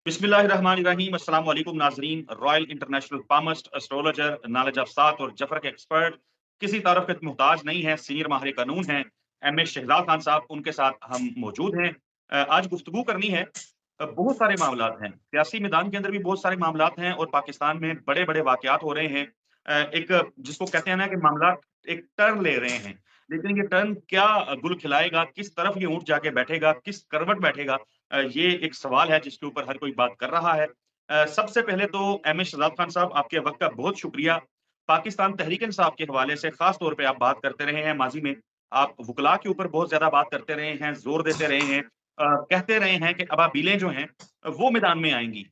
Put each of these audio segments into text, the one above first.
बिस्मिल्लाहिर्रहमानिर्रहीम। अस्सलाम वालेकुम नाज़रीन। Royal international palmist, astrologer, knowledge of सात और जफर के एक्सपर्ट किसी तारफ के मोहताज नहीं है, सीनियर माहिर कानून हैं एम ए शहजाद खान साहब, उनके साथ हम मौजूद हैं। आज गुफ्तगू करनी है। बहुत सारे मामलात हैं, सियासी मैदान के अंदर भी बहुत सारे मामलात हैं और पाकिस्तान में बड़े बड़े वाकयात हो रहे हैं। एक जिसको कहते हैं ना कि मामला एक टर्न ले रहे हैं, लेकिन ये टर्न क्या गुल खिलाएगा, किस तरफ ये ऊँट जाके बैठेगा, किस करवट बैठेगा, ये एक सवाल है जिसके ऊपर हर कोई बात कर रहा है। सबसे पहले तो एम ए शहजाद खान साहब, आपके वक़्त का बहुत शुक्रिया। पाकिस्तान तहरीक-इंसाफ के हवाले से ख़ास तौर पे आप बात करते रहे हैं माज़ी में। आप वुकला के ऊपर बहुत ज़्यादा बात करते रहे हैं, ज़ोर देते रहे हैं। कहते रहे हैं कि अबाबिलें जो हैं वो मैदान में आएँगी।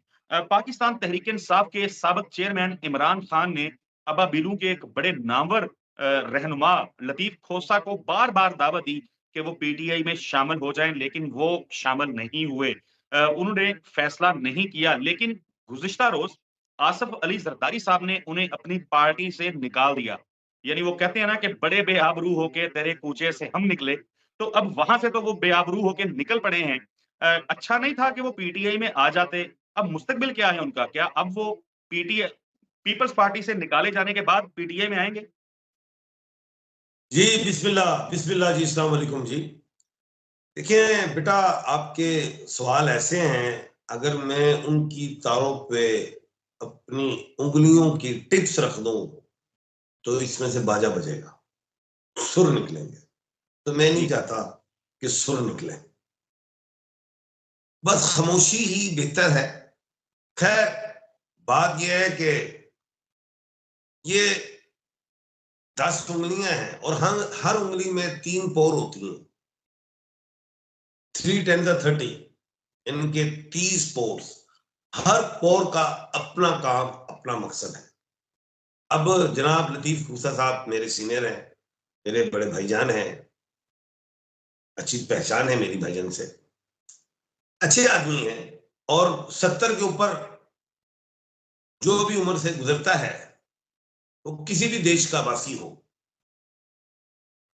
पाकिस्तान तहरीक-इंसाफ के साबिक़ चेयरमैन इमरान खान ने अबाबिलों के एक बड़े नामवर रहनुमा लतीफ़ खोसा को बार-बार दावत दी कि वो पीटीआई में शामिल हो जाएँ, लेकिन वो शामिल नहीं हुए। उन्होंने फैसला नहीं किया, लेकिन गुज़िश्ता रोज़ आसिफ अली ज़रदारी साहब ने उन्हें अपनी पार्टी से निकाल दिया। यानी वो कहते हैं ना कि बड़े बेआबरू होके तेरे कूचे से हम निकले, तो अब वहाँ से तो वो बेआबरू होके निकल पड़े हैं। अच्छा नहीं था कि वो पीटीआई में आ जाते। अब मुस्तकबिल क्या है उनका? क्या अब वो पीटीआई पीपल्स पार्टी से निकाले जाने के बाद पीटीआई में आएँगे? जी बिस्मिल्लाह बिस्मिल्लाह जी, अस्सलाम वालेकुम जी। देखिए बेटा, आपके सवाल ऐसे हैं, अगर मैं उनकी तारों पे अपनी उंगलियों की टिप्स रख दूं तो इसमें से बाजा बजेगा, सुर निकलेंगे। तो मैं नहीं जी। चाहता कि सुर निकले, बस खामोशी ही बेहतर है। खैर, बात यह है कि ये 10 उंगलियां हैं और हर उंगली में 3 पोर होती हैं। 3 10 30, इनके 30 पोर्स। हर पोर का अपना काम, अपना मकसद है। अब जनाब लतीफ खूसा साहब मेरे सीनियर हैं, मेरे बड़े भाईजान हैं, अच्छी पहचान है मेरी भाईजान से, अच्छे आदमी हैं। और 70 के ऊपर जो भी उम्र से गुजरता है, वो किसी भी देश का वासी हो,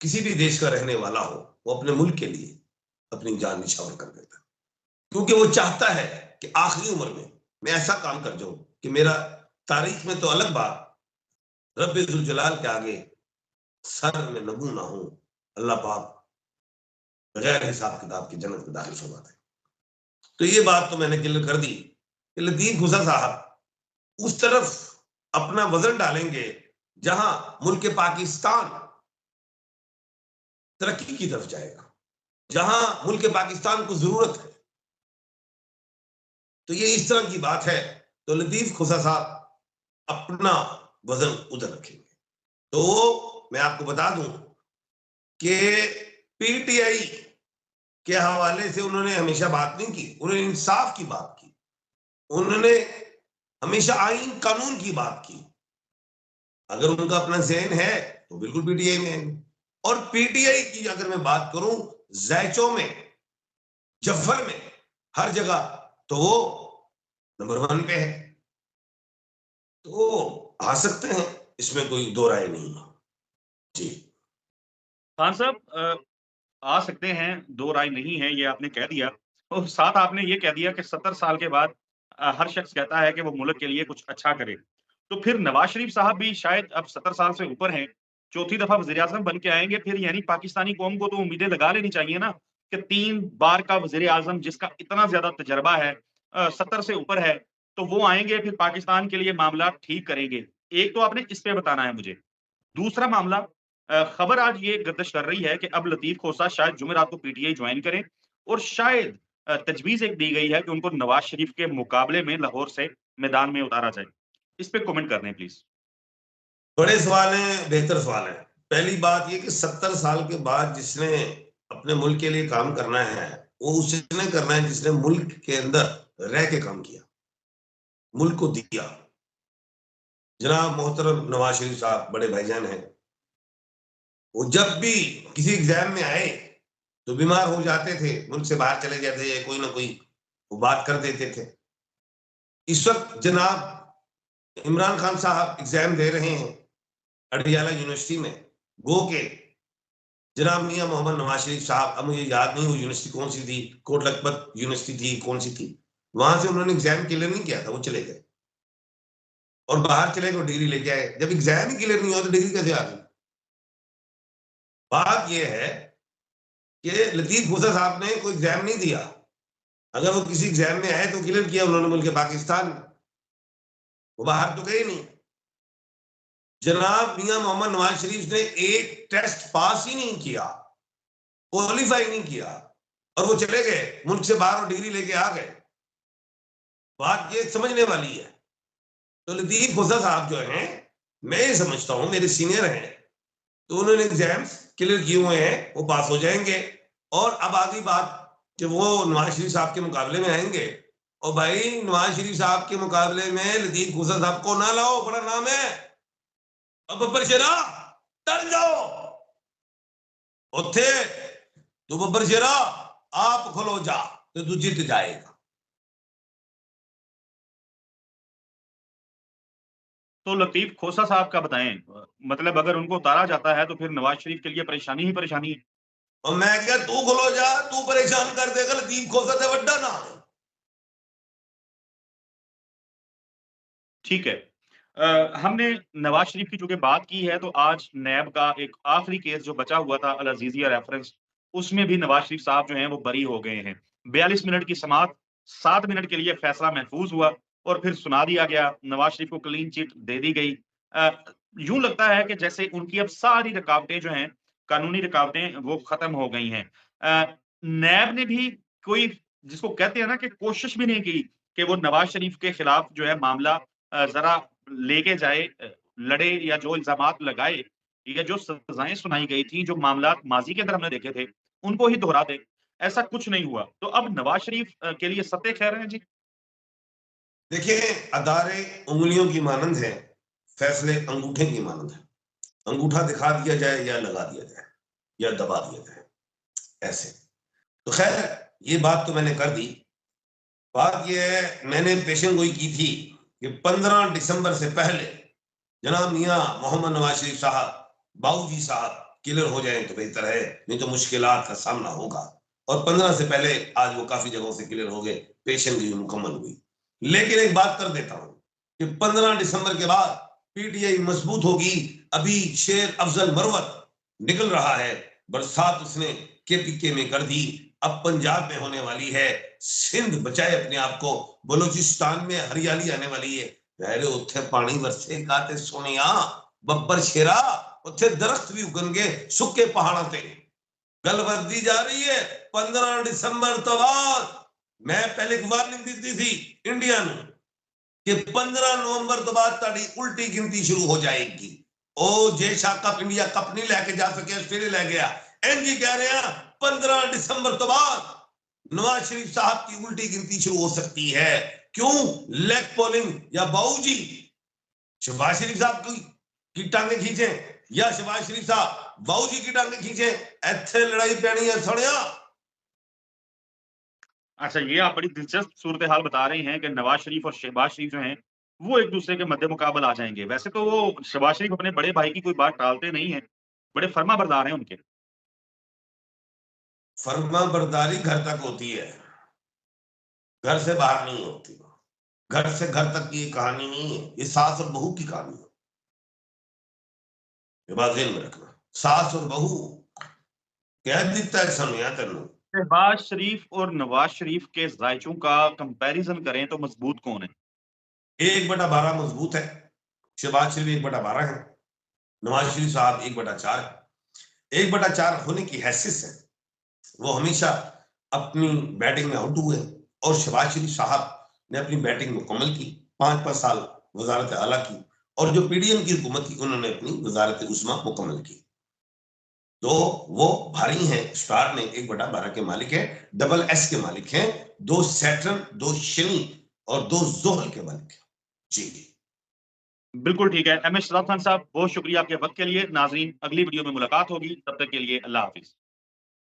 किसी भी देश का रहने वाला हो, वो अपने मुल्क के लिए अपनी जान निछावर कर देता है, क्योंकि वो चाहता है कि आखिरी उम्र में मैं ऐसा काम कर जाऊं कि मेरा तारीख में तो अलग बात, रब्बे जुल जलाल के आगे सर में नगू ना हो, अल्लाह पाक बगैर हिसाब किताब की जन्नत में दाखिल फरमाते हैं। तो ये बात तो मैंने क्लियर कर दी कि लतीफ खुसा साहब उस तरफ अपना वजन डालेंगे जहां मुल्क पाकिस्तान तरक्की की तरफ जाएगा, जहां मुल्क पाकिस्तान को जरूरत है। तो ये इस तरह की बात है। तो लतीफ खुसा साहब अपना वजन उधर रखेंगे। तो मैं आपको बता दूं कि पीटीआई के हवाले से उन्होंने हमेशा बात नहीं की, उन्होंने इंसाफ की बात की, उन्होंने हमेशा आईन कानून की बात की। अगर उनका अपना ज़हन है तो बिल्कुल पीटीआई में आएंगे। और पीटीआई की अगर मैं बात करूं, जैचों में, जफर में, हर जगह तो वो नंबर 1 पे है। तो आ सकते हैं, इसमें कोई दो राय नहीं है जी। खान साहब, आ सकते हैं, दो राय नहीं है, ये आपने कह दिया। और साथ आपने ये कह दिया कि 70 साल के बाद हर शख्स कहता है कि वो मुल्क के लिए कुछ अच्छा करे। तो फिर नवाज़ शरीफ साहब भी शायद अब 70 साल से ऊपर हैं, चौथी दफ़ा वज़ीर-ए-आज़म बन के आएँगे, फिर यानी पाकिस्तानी कौम को तो उम्मीदें लगा लेनी चाहिए ना कि 3 बार का वज़ीर-ए-आज़म जिसका इतना ज़्यादा तजर्बा है, 70 से ऊपर है, तो वो आएँगे, फिर पाकिस्तान के लिए मामला ठीक करेंगे। एक तो आपने इस पे बताना है मुझे। दूसरा मामला, खबर आज ये गर्दिश कर रही है कि अब लतीफ खोसा शायद जुमेरात को पीटीआई जॉइन करें और शायद तजवीज़ एक दी गई है कि उनको नवाज़ शरीफ के मुकाबले में लाहौर से मैदान में उतारा जाए। इस पे कमेंट कर दें प्लीज़। बड़े सवाल हैं, बेहतर सवाल है। पहली बात ये कि 70 साल के बाद जिसने अपने मुल्क के लिए काम करना है, वो उसने करना है जिसने मुल्क के अंदर रह के काम किया, मुल्क को दिया। जनाब मोहतरम नवाज शरीफ साहब बड़े भाईजान हैं, वो जब भी किसी एग्जाम में आए तो बीमार हो जाते थे, मुल्क से बाहर चले जाते या कोई ना कोई वो बात कर देते थे। इस वक्त जनाब इमरान खान साहब एग्जाम दे रहे हैं अडियाला यूनिवर्सिटी में, गो के जनाब मियां मोहम्मद नवाज शरीफ साहब, अब मुझे याद नहीं वो यूनिवर्सिटी कौन सी थी, कोट लखपत यूनिवर्सिटी थी, कौन सी थी, वहां से उन्होंने एग्जाम क्लियर नहीं किया था, वो चले गए और बाहर चले गए, डिग्री लेके आए। जब एग्जाम ही क्लियर नहीं हुआ तो डिग्री कैसे आ गई? बात यह है कि लतीफ मूसा साहब ने कोई एग्जाम नहीं दिया। अगर वो किसी एग्जाम में आए तो क्लियर किया उन्होंने मुल्क पाकिस्तान में, वो बाहर तो गए नहीं। जनाब मियां मोहम्मद नवाज शरीफ ने एक टेस्ट पास ही नहीं किया, क्वालिफाई नहीं किया, और वो चले गए मुल्क से बाहर और डिग्री लेके आ गए। बात ये समझने वाली है। तो लतीफ मूसा साहब जो हैं, मैं ये समझता हूं मेरे सीनियर हैं, तो उन्होंने एग्जाम्स क्लियर किए हुए हैं, वो पास हो जाएंगे। और अब आ गई बात कि वो नवाज शरीफ साहब के मुकाबले में आएंगे। और भाई नवाज शरीफ साहब के मुकाबले में लतीफ मूसा साहब को ना लाओ, बड़ा नाम है। अब बब्बर शेरा टल जाओ ਉੱਥੇ तो बब्बर शेरा आप खलो जा तो तू जीत जाएगा। तो लतीफ खोसा साहब का बताएं, मतलब अगर उनको उतारा जाता है तो फिर नवाज शरीफ के लिए परेशानी ही परेशानी है। और मैं क्या, तू खलो जा, तू परेशान कर देगा। लतीफ खोसा से वड्डा नाम है। ठीक है। हमने नवाज शरीफ की चूंकि बात की है, तो आज नैब का एक आखिरी केस जो बचा हुआ था, अल अजीजिया रेफरेंस, उसमें भी नवाज शरीफ साहब जो हैं वो बरी हो गए हैं। 42 मिनट की समाअत, 7 मिनट के लिए फैसला महफूज हुआ और फिर सुना दिया गया। नवाज शरीफ को क्लीन चिट दे दी गई। यूं लगता है कि जैसे उनकी अब सारी रुकावटें जो हैं, कानूनी रुकावटें, वो खत्म हो गई हैं। नैब ने भी कोई, जिसको कहते हैं ना, कि कोशिश भी नहीं की कि वो नवाज शरीफ के खिलाफ जो है मामला जरा लेके जाए, लड़े, या जो इल्जामात लगाए या जो सजाएं सुनाई गई थी, जो मामला माजी के अंदर हमने देखे थे, उनको ही दोहरा दे। ऐसा कुछ नहीं हुआ। तो अब नवाज शरीफ के लिए सत्य खैर है जी। देखिए, अदारे उंगलियों की मानंद है, फैसले अंगूठे की मानंद है। अंगूठा दिखा दिया जाए या लगा दिया जाए या दबा दिया जाए, ऐसे। तो खैर, ये बात तो मैंने कर दी। बात ये है, मैंने पेशन गोई की थी कि 15 दिसंबर से पहले जनाब मियां मोहम्मद नवाज शरीफ साहब, बाबूजी साहब क्लियर हो जाए तो बेहतर है, नहीं तो मुश्किलात का सामना होगा। और 15 से पहले आज वो काफी जगहों से क्लियर हो गए, पेशन गोई मुकम्मल हुई। लेकिन एक बात कर देता हूं कि 15 दिसंबर के बाद पीटीआई मजबूत होगी। अभी शेर अफजल मरवत निकल रहा है, बरसात उसने केपीके में कर दी, अब पंजाब में होने वाली है। सिंध बचाए अपने आप को, बलूचिस्तान में हरियाली आने वाली है। पहले उत्थे पानी वरसेगा ते सोनिया बब्बर शेरा, उत्थे दरख्त भी उगणगे सुके पहाड़ों ते। गल बढ़ती जा रही है। 15 दिसंबर तो बाद मैं पहले एक वार्निंग दी थी इंडिया ਨੂੰ कि 15 नवंबर तो बाद ताड़ी उल्टी गिनती शुरू हो जाएगी। ओ जेशा कप इंडिया कप नहीं लेके जा सके, ऑस्ट्रेलिया ले गया। एनजी कह रहे हैं 15 दिसंबर तो बाद नवाज शरीफ साहब की उल्टी गिनती शुरू हो सकती है। क्यों? लेग पोलिंग या बाबूजी शहबाज शरीफ साहब की टांगे खींचे या शहबाज शरीफ साहब बाबूजी की टांगे खींचे, ऐसे लड़ाई पैनी है सोनिया। अच्छा, ये आप बड़ी दिलचस्प सूरत हाल बता रहे हैं कि नवाज शरीफ और शहबाज शरीफ जो हैं वो एक दूसरे के मद्दे मुकाबल आ जाएंगे। वैसे तो वो शहबाज शरीफ अपने बड़े भाई की कोई बात टालते नहीं है, बड़े फर्मा बरदार हैं उनके। फर्मा बरदारी घर तक होती है, घर से बाहर नहीं होती। घर से घर तक की ये कहानी नहीं है, ये सास और बहू की कहानी है। ये बात ध्यान में रखना, सास और बहू कह देता है सुनिया तेन। शहबाज शरीफ और नवाज शरीफ के जायचों का कंपैरिजन करें तो मजबूत कौन है? 1/12 मजबूत है, शहबाज शरीफ 1/12 है, नवाज शरीफ साहब 1/4 है। 1/4 होने की हैसियत से वो हमेशा अपनी बैटिंग में आउट हुए, और शहबाज शरीफ साहब ने अपनी बैटिंग मुकम्मल की, 5-5 साल वजारत आला की, और जो पीडीएम की हुकूमत थी उन्होंने अपनी वजारत उस्मा मुकम्मल की। तो वो भारी हैं, स्टार ने 1/12 के मालिक है, डबल एस के मालिक हैं, 2 सैटर्न, 2 शनि और 2 जोहल के मालिक हैं। जी बिल्कुल ठीक है। एम एस शहजाद खान साहब, बहुत शुक्रिया आपके वक्त के लिए। नाजरीन, अगली वीडियो में मुलाकात होगी, तब तक के लिए अल्लाह हाफिज।